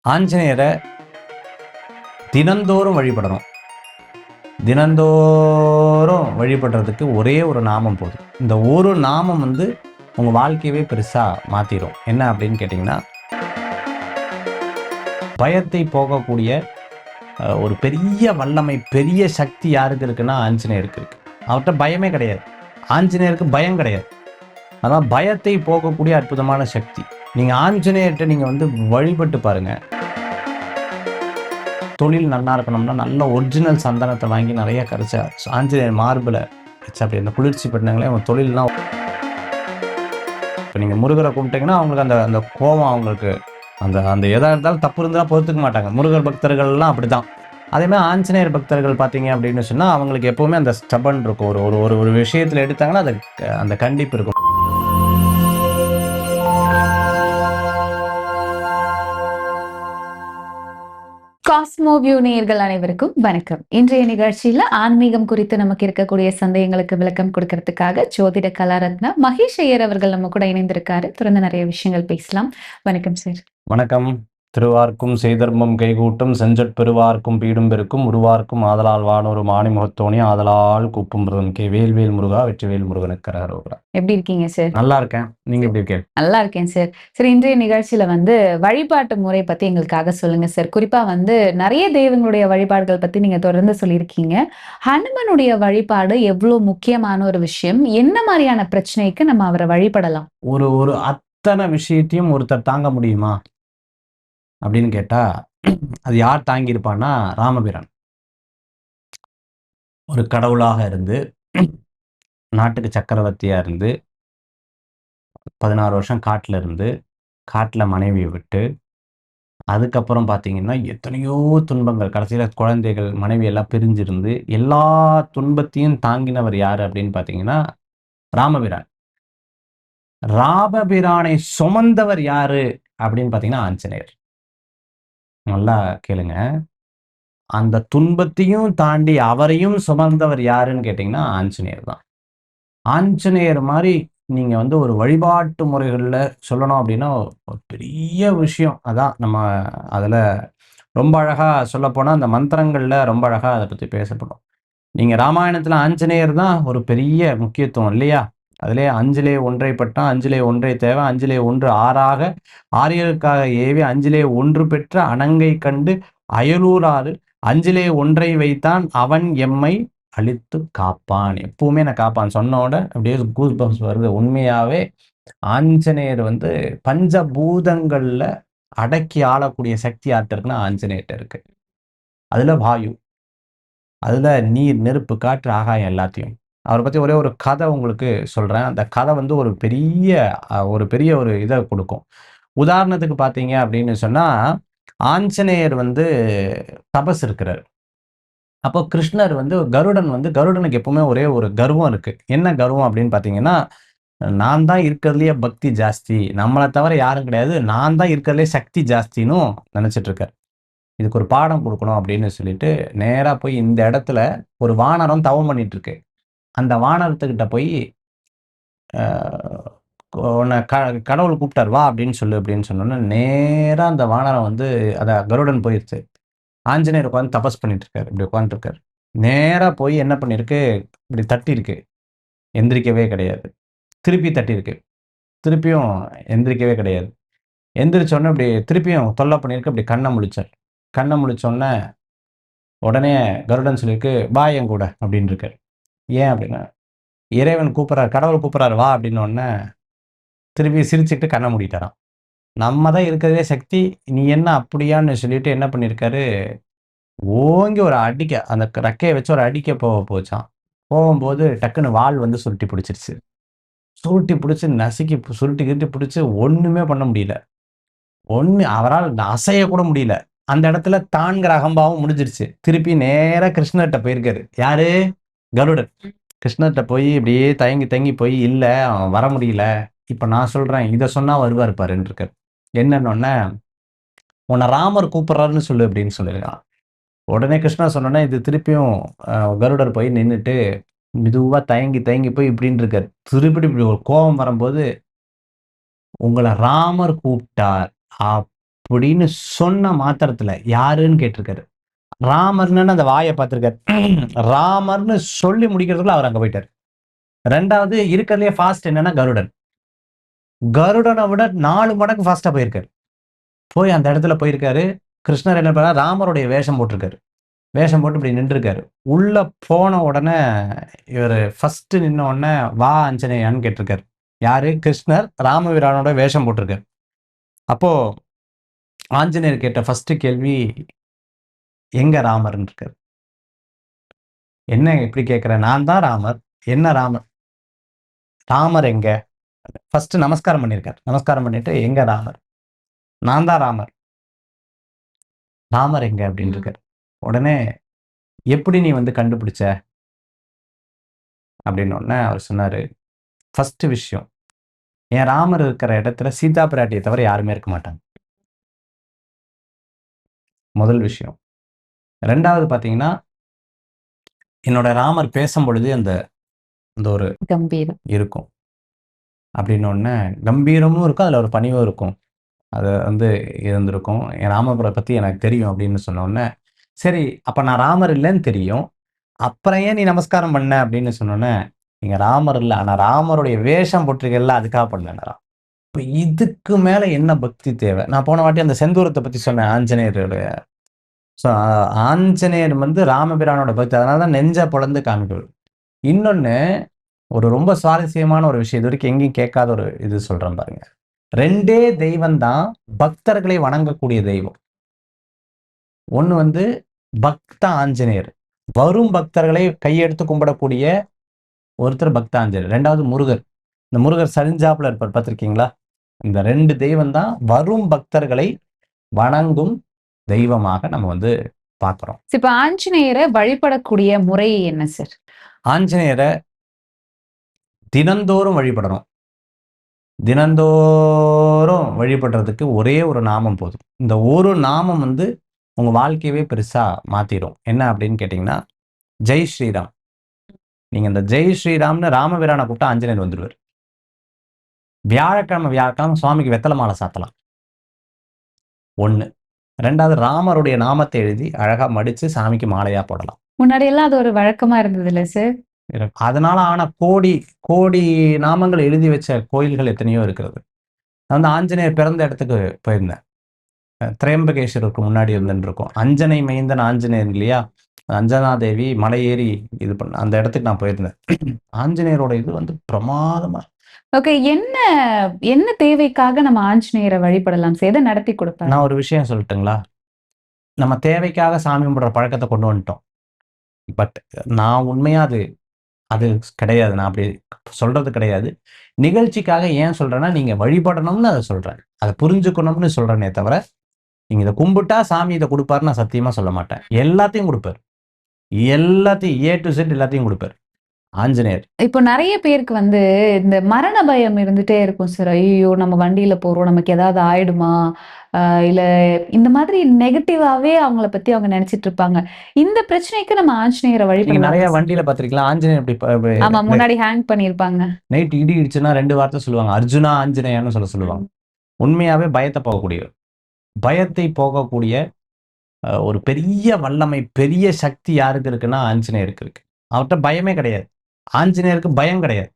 ஆஞ்சநேயரை தினந்தோறும் வழிபடணும். தினந்தோறும் வழிபடுறதுக்கு ஒரே ஒரு நாமம் போதும். இந்த ஒரு நாமம் உங்கள் வாழ்க்கையவே பெருசாக மாற்றிடும். என்ன அப்படின்னு கேட்டிங்கன்னா, பயத்தை போகக்கூடிய ஒரு பெரிய வல்லமை, பெரிய சக்தி யாருக்கு இருக்குன்னா ஆஞ்சநேயருக்கு இருக்கு. அவர்கிட்ட பயமே கிடையாது. ஆஞ்சநேயருக்கு பயம் கிடையாது. அதான் பயத்தை போகக்கூடிய அற்புதமான சக்தி. நீங்கள் ஆஞ்சநேயர்கிட்ட நீங்கள் வழிபட்டு பாருங்கள். தொழில் நல்லா இருக்கணும்னா நல்ல ஒரிஜினல் சந்தனத்தை வாங்கி நிறைய கரைச்ச ஆஞ்சநேயர் மார்பில் வச்சு அப்படி அந்த குளிர்ச்சி பண்ணாங்களே அவங்க தொழிலெலாம். இப்போ நீங்கள் முருகரை கும்பிட்டீங்கன்னா அவங்களுக்கு அந்த அந்த கோபம், அவங்களுக்கு அந்த அந்த எதாக இருந்தாலும் தப்பு இருந்தாலும் பொறுத்துக்க மாட்டாங்க. முருகர் பக்தர்கள்லாம் அப்படி தான். அதேமாதிரி ஆஞ்சநேயர் பக்தர்கள் பார்த்தீங்க அப்படின்னு சொன்னால் அவங்களுக்கு எப்போவுமே அந்த ஸ்டபன் இருக்கும். ஒரு ஒரு ஒரு விஷயத்தில் எடுத்தாங்கன்னா அது அந்த கண்டிப்பு இருக்கும். காஸ்மோ வியூ நேயர்கள் அனைவருக்கும் வணக்கம். இன்றைய நிகழ்ச்சியில ஆன்மீகம் குறித்து நமக்கு இருக்கக்கூடிய சந்தேகங்களுக்கு விளக்கம் கொடுக்கறதுக்காக ஜோதிட கலாரத்னா மகேஷ் ஐயர் அவர்கள் நம்ம கூட இணைந்திருக்காரு. தொடர்ந்து நிறைய விஷயங்கள் பேசலாம். வணக்கம் சார். வணக்கம். திருவார்க்கும் செய்தர்மம் கைகூட்டும் செஞ்சற் பெருவார்க்கும் பீடும் பெருக்கும் உருவார்க்கும் ஆதலால் வானொரு மாணிமுகத்தோணி ஆதலால் கூப்பும் கே வேல்வேல் முருகா வெற்றிவேல் முருகனுக்கு கரகரோகரா. எப்படி இருக்கீங்க சார்? நல்லா இருக்கேன். நீங்க எப்படி இருக்கீங்க? நல்லா இருக்கேன் சார். சரி, இன்றைய நிகழ்ச்சியில வழிபாட்டு முறை பத்தி எங்களுக்காக சொல்லுங்க சார். குறிப்பா நிறைய தெய்வங்களுடைய வழிபாடுகள் பத்தி நீங்க தொடர்ந்து சொல்லியிருக்கீங்க. ஹனுமனுடைய வழிபாடு எவ்வளவு முக்கியமான ஒரு விஷயம்? என்ன மாதிரியான பிரச்சனைக்கு நம்ம அவரை வழிபடலாம்? ஒரு ஒரு அத்தனை விஷயத்தையும் ஒருத்தர் தாங்க முடியுமா அப்படின்னு கேட்டா, அது யார் தாங்கியிருப்பான்னா ராமபிரான். ஒரு கடவுளாக இருந்து, நாட்டுக்கு சக்கரவர்த்தியா இருந்து, 16 வருஷம் காட்டுல இருந்து, காட்டுல மனைவியை விட்டு, அதுக்கப்புறம் பார்த்தீங்கன்னா எத்தனையோ துன்பங்கள், கடைசியில குழந்தைகள், மனைவி எல்லாம் பிரிஞ்சிருந்து, எல்லா துன்பத்தையும் தாங்கினவர் யாரு அப்படின்னு பார்த்தீங்கன்னா ராமபிரான். ராமபிரானை சுமந்தவர் யாரு அப்படின்னு பார்த்தீங்கன்னா ஆஞ்சநேயர். நல்லா கேளுங்க. அந்த துன்பத்தையும் தாண்டி அவரையும் சுமந்தவர் யாருன்னு கேட்டீங்கன்னா ஆஞ்சநேயர் தான். ஆஞ்சநேயர் மாதிரி நீங்க ஒரு வழிபாட்டு முறைகள்ல சொல்லணும் அப்படின்னா ஒரு பெரிய விஷயம். அதான் நம்ம அதுல ரொம்ப அழகா சொல்லப்போனா அந்த மந்திரங்கள்ல ரொம்ப அழகா அதை பத்தி பேசப்படும். நீங்க ராமாயணத்துல ஆஞ்சநேயர் தான் ஒரு பெரிய முக்கியத்துவம் இல்லையா? அதிலே அஞ்சிலே ஒன்றை பட்டான், அஞ்சிலே ஒன்றை தேவை, அஞ்சிலே ஒன்று ஆறாக ஆரியருக்காக ஏவி அஞ்சிலே ஒன்று பெற்ற அணங்கை கண்டு அயலூராறு அஞ்சிலே ஒன்றை வைத்தான் அவன் எம்மை அழித்து காப்பான். எப்பவுமே நான் காப்பான் சொன்னோட அப்படியே கூஸ் பம்ப்ஸ் வருது. உண்மையாவே ஆஞ்சநேயர் பஞ்சபூதங்கள்ல அடக்கி ஆளக்கூடிய சக்தி யார்கிட்ட இருக்குன்னா ஆஞ்சநேயர்கிட்ட இருக்கு. அதுல வாயு, அதுல நீர், நெருப்பு, காற்று, ஆகாயம் எல்லாத்தையும். அவரை பத்தி ஒரே ஒரு கதை உங்களுக்கு சொல்றேன். அந்த கதை ஒரு பெரிய ஒரு இத குடுக்கும். உதாரணத்துக்கு பார்த்தீங்க அப்படின்னு சொன்னா, ஆஞ்சநேயர் தபஸ் இருக்கிறாரு. அப்போ கிருஷ்ணர் கருடனுக்கு எப்பவுமே ஒரே ஒரு கர்வம் இருக்கு. என்ன கர்வம் அப்படின்னு பார்த்தீங்கன்னா, நான் தான் இருக்கிறதுலயே பக்தி ஜாஸ்தி. நம்மள தவிர யாரும் கிடையாது. நான் தான் இருக்கிறதுலயே சக்தி ஜாஸ்தின்னும் நெனச்சிட்டு இருக்காரு. இதுக்கு ஒரு பாடம் குடுக்கணும் அப்படின்னு சொல்லிட்டு, நேரா போய் இந்த இடத்துல ஒரு வானரம் தவம் பண்ணிட்டு இருக்கு. அந்த வானரத்துக்கிட்ட போய் அ உன்ன கடவுள் கூப்பிட்டார் வா அப்படின்னு சொல்லு அப்படின்னு சொன்னோனே, நேரா அந்த வானரம் கருடன் போயிருச்சு. ஆஞ்சநேயர் உட்கார்ந்து தபஸ் பண்ணிட்டு இருக்காரு. இப்படி உட்கார்ந்துட்டு இருக்காரு. நேரா போய் என்ன பண்ணிருக்கு, இப்படி தட்டியிருக்கு. எந்திரிக்கவே கிடையாது. திருப்பி தட்டியிருக்கு. திருப்பியும் எந்திரிக்கவே கிடையாது. எந்திரிச்ச உடனே இப்படி திருப்பியும் தொல்ல பண்ணியிருக்கு. அப்படி கண்ண முழிச்சார். கண்ண முழிச்ச உடனே கருடன் சொல்லியிருக்கு, "வா என் கூட" அப்படின்னு இருக்காரு. ஏன் அப்படின்னா, இறைவன் கூப்பிடுறாரு, கடவுள் கூப்பிடுறாரு வா அப்படின்னோடனே, திருப்பி சிரிச்சுக்கிட்டு கண்ண மூடிட்டாராம். நம்ம தான் இருக்கிறதுலே சக்தி, நீ என்ன அப்படியான்னு சொல்லிட்டு என்ன பண்ணியிருக்காரு, ஓங்கி ஒரு அடிக்க அந்த ரெக்கைய வச்சு ஒரு அடிக்க போச்சாம். போகும்போது டக்குன்னு வால் சுருட்டி பிடிச்சிருச்சு. சுருட்டி பிடிச்சு நசுக்கி சுருட்டி கிருட்டி பிடிச்சு ஒண்ணுமே பண்ண முடியல. அவரால் அசைய கூட முடியல. அந்த இடத்துல தான்ங்கிற அகம்பாவம் முடிஞ்சிருச்சு. திருப்பி நேரா கிருஷ்ணர்ட்ட போயிருக்காரு. யாரு? கருடன். கிருஷ்ணர்ட்ட போய் இப்படியே தயங்கி தயங்கி போய், "இல்ல அவன் வர முடியல. இப்ப நான் சொல்றேன். இத சொன்னா வருவாரு பாருன்னு" இருக்காரு. என்னன்னோனே, "உன்ன ராமர் கூப்பிடுறாருன்னு சொல்லு" அப்படின்னு சொல்லியிருக்கான். உடனே கிருஷ்ணர் சொன்னோனே, இது திருப்பியும் கருடர் போய் நின்னுட்டு, மெதுவா தயங்கி தயங்கி போய் இப்படின்னு இருக்காரு. திருப்பி இப்படி ஒரு கோபம் வரும்போது, "உங்கள ராமர் கூப்பிட்டார்" அப்படின்னு சொன்ன மாத்திரத்துல யாருன்னு கேட்டிருக்காரு. ராமர்ன்னு அந்த வாயை பார்த்திருக்காரு. ராமர்ன்னு சொல்லி முடிக்கிறதுக்குள்ள அவர் அங்க போயிட்டாரு. 2வது இருக்கிறதுலயே ஃபாஸ்ட் என்னன்னா கருடன். கருடனை விட 4 மடங்கு ஃபாஸ்டா போயிருக்காரு. போய் அந்த இடத்துல போயிருக்காரு. கிருஷ்ணர் என்ன பண்ணாரு, ராமருடைய வேஷம் போட்டிருக்காரு. வேஷம் போட்டு இப்படி நின்றுருக்காரு. உள்ள போன உடனே இவரு ஃபர்ஸ்ட் நின்ன உடனே வா ஆஞ்சநேயான்னு கேட்டிருக்காரு. யாரு? கிருஷ்ணர் ராமபிரானோட வேஷம் போட்டிருக்காரு. அப்போ ஆஞ்சநேயர் கேட்ட ஃபர்ஸ்ட் கேள்வி எங்க ராமர்ன்னு இருக்காரு. என்ன இப்படி கேட்கிற? நான் தான் ராமர். என்ன ராமர்? ராமர் எங்க? ஃபர்ஸ்ட் நமஸ்காரம் பண்ணியிருக்காரு. நமஸ்காரம் பண்ணிட்டு எங்க ராமர்? நான் தான் ராமர். ராமர் எங்க அப்படின்னு இருக்காரு. உடனே எப்படி நீ வந்து கண்டுபிடிச்ச அப்படின்னு உடனே அவர் சொன்னாரு, ஃபர்ஸ்ட் விஷயம், என் ராமர் இருக்கிற இடத்துல சீதா பிராட்டியை தவிர யாருமே இருக்க மாட்டாங்க. முதல் விஷயம். 2வது பார்த்தீங்கன்னா, என்னோட ராமர் பேசும்பொழுது அந்த அந்த ஒரு கம்பீரம். இருக்கும். அப்படின்னு உடனே கம்பீரமும் இருக்கும், அதுல ஒரு பணிவும் இருக்கும். அது வந்து இருந்திருக்கும். என் ராமரை பத்தி எனக்கு தெரியும் அப்படின்னு சொன்ன உடனே, சரி அப்ப நான் ராமர் இல்லைன்னு தெரியும். அப்புறம் ஏன் நீ நமஸ்காரம் பண்ண அப்படின்னு சொன்னோன்னே, நீங்க ராமர் இல்ல. ஆனா ராமருடைய வேஷம் போட்டிருக்கீங்கல்ல அதுக்காக பண்ணேன்றான். இப்ப இதுக்கு மேல என்ன பக்தி தேவை? நான் போன வாட்டி அந்த செந்தூரத்த பத்தி சொன்னேன் ஆஞ்சநேயருடைய. ஸோ ஆஞ்சநேயர் வந்து ராமபிரானோட பக்தி. அதனால தான் நெஞ்ச பொளந்து காமிக்கிறது. இன்னொன்னு ஒரு ரொம்ப சுவாரஸ்யமான ஒரு விஷயம். இதுவரைக்கும் எங்கேயும் கேட்காத ஒரு இது சொல்றேன் பாருங்க. 2டே தெய்வம் தான் பக்தர்களை வணங்கக்கூடிய தெய்வம். ஒண்ணு வந்து பக்த ஆஞ்சநேயர். வரும் பக்தர்களை கையெடுத்து கும்பிடக்கூடிய ஒருத்தர் பக்த ஆஞ்சநேயர். 2வது முருகர். இந்த முருகர் சரிஞ்சாப்புல இருப்பார் பார்த்திருக்கீங்களா? இந்த 2 தெய்வம் தான் வரும் பக்தர்களை வணங்கும் தெய்வமாக நம்ம வந்து பார்க்கிறோம். இப்ப ஆஞ்சநேயரை வழிபடக்கூடிய முறை என்ன சார்? ஆஞ்சநேயரை தினந்தோறும் வழிபடணும். தினந்தோறும் வழிபடுறதுக்கு ஒரே ஒரு நாமம் போதும். இந்த ஒரு நாமம் வந்து உங்க வாழ்க்கையவே பெருசா மாத்திரும். என்ன அப்படின்னு கேட்டீங்கன்னா, ஜெய் ஸ்ரீராம். நீங்க இந்த ஜெய் ஸ்ரீராம்னு ராமபிரானை கூப்பிட்டா ஆஞ்சநேயர் வந்துருவாரு. வியாழக்கிழமை சுவாமிக்கு வெத்தலை மாலை சாத்தலாம். 1. 2வது ராமருடைய நாமத்தை எழுதி அழகா மடிச்சு சாமிக்கு மாலையா போடலாம். முன்னாடி எல்லாம் அது ஒரு வழக்கமா இருந்தது இல்ல சார்? அதனால ஆன கோடி கோடி நாமங்கள் எழுதி வச்ச கோயில்கள் எத்தனையோ இருக்கிறது. நான் வந்து ஆஞ்சநேயர் பிறந்த இடத்துக்கு போயிருந்தேன். திரையம்பகேஸ்வருக்கு முன்னாடி இருந்துருக்கும். அஞ்சனை மைந்தன் ஆஞ்சநேயர் இல்லையா? அஞ்சனா தேவி மலை ஏறி இது பண்ண அந்த இடத்துக்கு நான் போயிருந்தேன். ஆஞ்சநேயரோட இது வந்து பிரமாதமா. ஓகே. என்ன என்ன தேவைக்காக நம்ம ஆஞ்சநேயரை வழிபடலாம் சார்? எதை நடத்தி கொடுப்பாரு? நான் ஒரு விஷயம் சொல்லட்டுங்களா? நம்ம தேவைக்காக சாமி கும்பிடுற பழக்கத்தை கொண்டு வந்துட்டோம். பட் நான் உண்மையா அது அது கிடையாது. நான் அப்படி சொல்றது கிடையாது. நிகழ்ச்சிக்காக ஏன் சொல்றேன்னா, நீங்க வழிபடணும்னு அத சொல்றேன். அத புரிஞ்சுக்கணும்னு சொல்றேனே தவிர, நீங்க இத கும்பிட்டா சாமி இத குடுப்பாருன்னு நான் சத்தியமா சொல்ல மாட்டேன். எல்லாத்தையும் குடுப்பாரு. எல்லாத்தையும் ஏ டூ இசட் எல்லாத்தையும் குடுப்பாரு. ஆஞ்சநேயர். இப்போ நெறைய பேருக்கு வந்து இந்த மரண பயம் இருந்துட்டே இருக்கும் சார். ஐய்யயோ! நம்ம வண்டியில போறோம். நமக்கு ஏதாவது ஆயிடுமா? இல்ல இந்த மாதிரி நெகட்டிவாவே அவங்கள பத்தி அவங்க நெனச்சிட்டு இருப்பாங்க. இந்த பிரச்சனைக்கு நம்ம ஆஞ்சநேயரை நீங்க வழிபடலாம். நெறைய வண்டியில பார்த்திருக்கீங்களா? ஆஞ்சநேயர் இப்படி ஆமா. முன்னாடி ஹேங் பண்ணியிருப்பாங்க. நைட் இடி இடிச்சுன்னா 2 வார்த்தை சொல்லுவாங்க. அர்ஜுனா, ஆஞ்சநேயான்னு சொல்லுவாங்க. உண்மையாவே பயத்த போகக்கூடியவர். பயத்தை போகக்கூடிய ஒரு பெரிய வல்லமை, பெரிய சக்தி யாருக்கு இருக்குன்னா, ஆஞ்சநேயருக்கு இருக்கு. அவர்ட்ட பயமே கிடையாது. ஆஞ்சநேயருக்கு பயம் கிடையாது.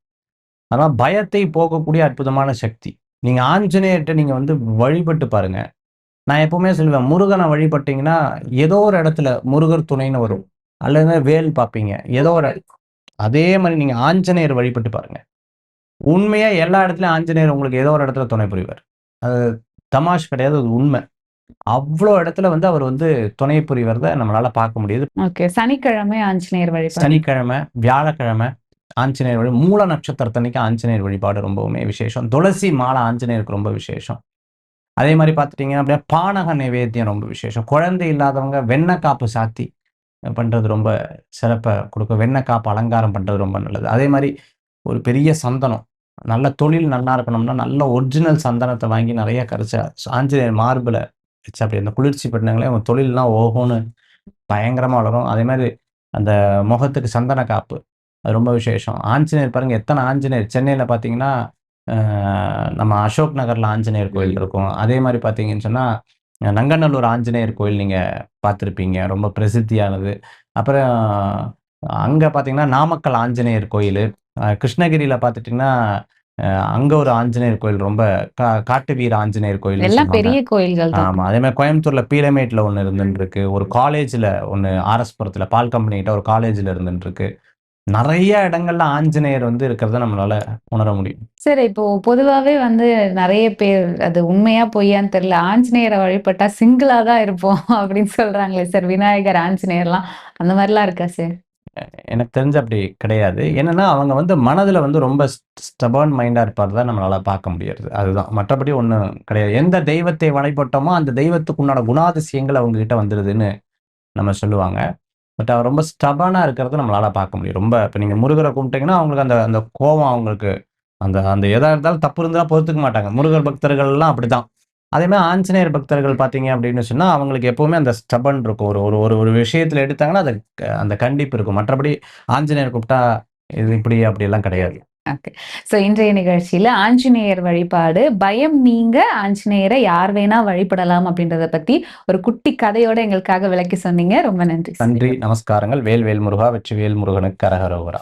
ஆனா பயத்தை போக்கக்கூடிய அற்புதமான சக்தி. நீங்க ஆஞ்சநேயர்ட்ட நீங்க வந்து வழிபட்டு பாருங்க. நான் எப்பவுமே சொல்லுவேன், முருகனை வழிபட்டீங்கன்னா, ஏதோ ஒரு இடத்துல முருகர் துணைன்னு வரும். அல்லது வேல் பார்ப்பீங்க. ஏதோ ஒரு அதே மாரி நீங்க ஆஞ்சநேயர் வழிபட்டு பாருங்க. உண்மையா எல்லா இடத்துலயும் ஆஞ்சநேயர் உங்களுக்கு ஏதோ ஒரு இடத்துல துணை புரிவார். அது தமாஷ் கிடையாது. அது உண்மை. அவ்ளோ இடத்துல வந்து அவர் வந்து துணை புரிவத நம்மளால பார்க்க முடியுது. ஓகே. சனிக்கிழமை ஆஞ்சநேயர் வழிபாடு. சனிக்கிழமை, வியாழக்கிழமை ஆஞ்சநேயர் மூல நட்சத்திரத்தன்னைக்கு ஆஞ்சநேயர் வழிபாடு ரொம்பவுமே விசேஷம். துளசி மாலை ஆஞ்சநேயருக்கு ரொம்ப விசேஷம். அதே மாரி பார்த்துட்டீங்க அப்படின்னா, பானக நைவேத்தியம் ரொம்ப விசேஷம். குழந்தை இல்லாதவங்க வெண்ணெய் காப்பு சாத்தி பண்றது ரொம்ப சிறப்ப குடுக்கும். வெண்ணெய் காப்பு அலங்காரம் பண்றது ரொம்ப நல்லது. அதே மாரி ஒரு பெரிய சந்தனம். நல்ல தொழில் நல்லா இருக்கணும்னா, நல்ல ஒரிஜினல் சந்தனத்த வாங்கி நெறைய கரைச்சு ஆஞ்சநேயர் மார்புல வச்சு அப்படி அந்த குளிர்ச்சி பண்ணீங்களே உங்க தொழில்லாம் ஓஹோன்னு பயங்கரமா வளரும். அதே மாரி அந்த முகத்துக்கு சந்தன காப்பு. அது ரொம்ப விசேஷம். ஆஞ்சநேயர் பாருங்க எத்தன ஆஞ்சநேயர் சென்னையில பார்த்தீங்கன்னா, நம்ம அசோக் நகர்ல ஆஞ்சநேயர் கோயில் இருக்கும். அதே மாரி பார்த்தீங்கன்னு சொன்னா, நங்கநல்லூர் ஆஞ்சநேயர் கோயில் நீங்க பார்த்திருப்பீங்க. ரொம்ப பிரசித்தியானது. அப்புறம் அங்க பார்த்தீங்கன்னா, நாமக்கல் ஆஞ்சநேயர் கோயிலு. கிருஷ்ணகிரியில பார்த்துட்டீங்கன்னா, அ அங்க ஒரு ஆஞ்சநேயர் கோயில் ரொம்ப காட்டு வீர ஆஞ்சநேயர் கோயில்னு எல்லாம் சொல்லுவாங்க. பெரிய கோயில்கள் தான். ஆமா. அதே மாரி கோயம்புத்தூர்ல பீளமேட்ல ஒண்ணு இருந்துன்ருக்கு. ஒரு காலேஜ்ல ஒண்ணு ஆர்எஸ் புரத்துல பால் கம்பெனி கிட்ட ஒரு காலேஜ்ல இருந்துன்ருக்கு. நெறைய இடங்கள்ல ஆஞ்சநேயர் வந்து இருக்கிறத நம்மளால உணர முடியும். சரி, இப்போ பொதுவாவே வந்து நெறைய பேர் அது உண்மையா பொய்யான்னு தெரியல. ஆஞ்சநேயர வழிபட்டா சிங்கிளா தான் இருப்போம் அப்படின்னு சொல்றாங்களே சார். விநாயகர், ஆஞ்சநேயர்லாம் அந்த மாரிலாம் இருக்கா சார்? எனக்கு தெரிஞ்சு அப்படி கிடையாது. என்னன்னா, அவங்க வந்து மனதுல வந்து ரொம்ப ஸ்டபர்ன் மைண்டா இருப்பார் தான் நம்மளால பார்க்க முடியறது. அதுதான். மற்றபடி ஒண்ணும் கிடையாது. எந்த தெய்வத்தை வழிபட்டோமோ, அந்த தெய்வத்துக்கு உண்டான குணாதிசயங்கள் அவங்க கிட்ட வந்துருதுன்னு நம்ம சொல்லுவாங்க. பட் அவர் ரொம்ப ஸ்டபர்னா இருக்கிறத நம்மளால பார்க்க முடியும். ரொம்ப இப்ப நீங்க முருகர கும்பிட்டீங்கன்னா, அவங்களுக்கு அந்த அந்த கோவம் அவங்களுக்கு அந்த அந்த எதா இருந்தாலும் தப்பு இருந்தா பொறுத்துக்க மாட்டாங்க. முருகர் பக்தர்கள்லாம் அப்படித்தான். அதே மாரி ஆஞ்சநேயர் பக்தர்கள் பார்த்தீங்க அப்படின்னு சொன்னா, அவங்களுக்கு எப்பவுமே அந்த ஸ்டபர்ன் இருக்கும். ஒரு ஒரு ஒரு ஒரு விஷயத்துல எடுத்தாங்கன்னா, அது அந்த கண்டிப்பு இருக்கும். மற்றபடி ஆஞ்சநேயர் கூப்பிட்டா, இது இப்படி அப்படியெல்லாம் கிடையாது. ஓகே. ஸோ இன்றைய நிகழ்ச்சியில ஆஞ்சநேயர் வழிபாடு, பயம் நீங்க ஆஞ்சநேயர யார் வேணா வழிபடலாம் அப்படின்றத பத்தி ஒரு குட்டி கதையோட எங்களுக்காக விளக்கி சொன்னீங்க. ரொம்ப நன்றி சார். நன்றி, நமஸ்காரங்கள். வேல் வேல் முருகா! வெற்றிவேல் முருகனுக்கு அரகரோகரா!